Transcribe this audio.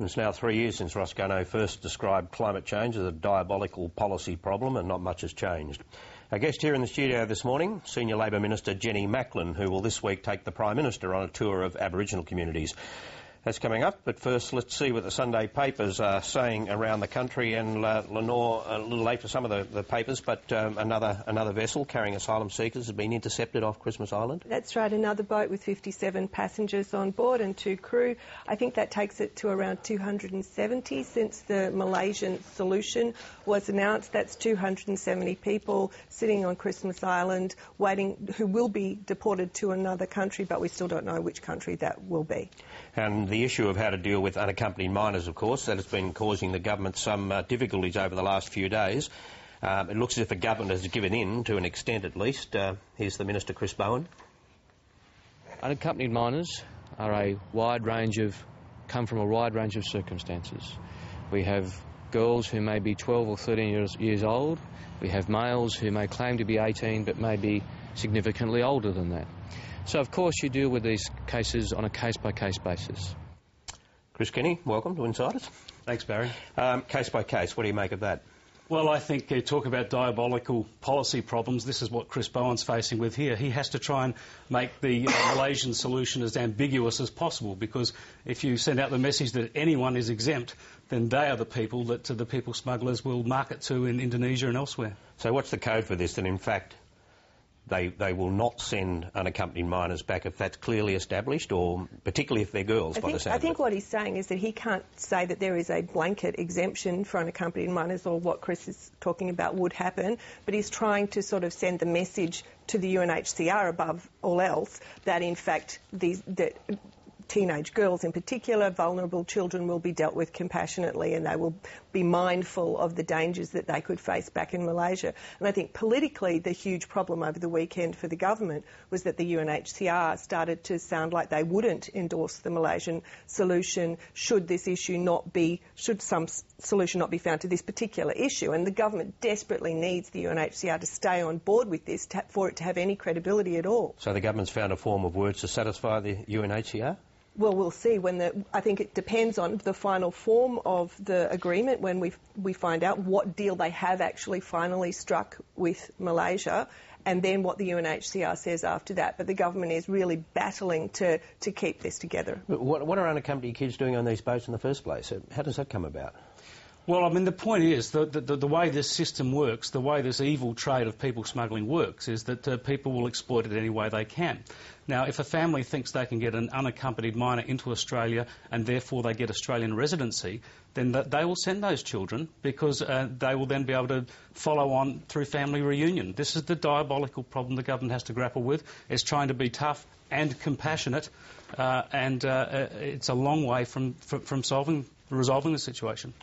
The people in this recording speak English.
It's now 3 years since Roscoe first described climate change as a diabolical policy problem, and not much has changed. Our guest here in the studio this morning, Senior Labor Minister Jenny Macklin, who will this week take the Prime Minister on a tour of Aboriginal communities. That's coming up, but first let's see what the Sunday papers are saying around the country. And Lenore, a little late for some of the papers, but another vessel carrying asylum seekers has been intercepted off Christmas Island. That's right, another boat with 57 passengers on board and 2 crew. I think that takes it to around 270 since the Malaysian solution was announced. That's 270 people sitting on Christmas Island waiting, who will be deported to another country, but we still don't know which country that will be. And the issue of how to deal with unaccompanied minors, of course, that has been causing the government some difficulties over the last few days. It looks as if the government has given in, to an extent at least. Here's the Minister, Chris Bowen. Unaccompanied minors are come from a wide range of circumstances. We have girls who may be 12 or 13 years old. We have males who may claim to be 18 but may be significantly older than that. So, of course, you deal with these cases on a case-by-case basis. Chris Kenny, welcome to Insiders. Thanks, Barry. Case by case, what do you make of that? Well, I think talk about diabolical policy problems. This is what Chris Bowen's facing with here. He has to try and make the Malaysian solution as ambiguous as possible, because if you send out the message that anyone is exempt, then they are the people that the people smugglers will market to in Indonesia and elsewhere. So what's the code for this, that in fact they will not send unaccompanied minors back if that's clearly established, or particularly if they're girls, by the sound of it? I think what he's saying is that he can't say that there is a blanket exemption for unaccompanied minors, or what Chris is talking about would happen, but he's trying to sort of send the message to the UNHCR above all else that in fact that teenage girls in particular, vulnerable children, will be dealt with compassionately, and they will be mindful of the dangers that they could face back in Malaysia. And I think politically the huge problem over the weekend for the government was that the UNHCR started to sound like they wouldn't endorse the Malaysian solution should some solution not be found to this particular issue. And the government desperately needs the UNHCR to stay on board with this for it to have any credibility at all. So the government's found a form of words to satisfy the UNHCR? Well, we'll see I think it depends on the final form of the agreement when we find out what deal they have actually finally struck with Malaysia, and then what the UNHCR says after that. But the government is really battling to keep this together. But what are unaccompanied kids doing on these boats in the first place? How does that come about? Well, I mean, the point is that the way this system works, the way this evil trade of people smuggling works, is that people will exploit it any way they can. Now, if a family thinks they can get an unaccompanied minor into Australia and therefore they get Australian residency, then they will send those children, because they will then be able to follow on through family reunion. This is the diabolical problem the government has to grapple with. It's trying to be tough and compassionate, and it's a long way from resolving the situation.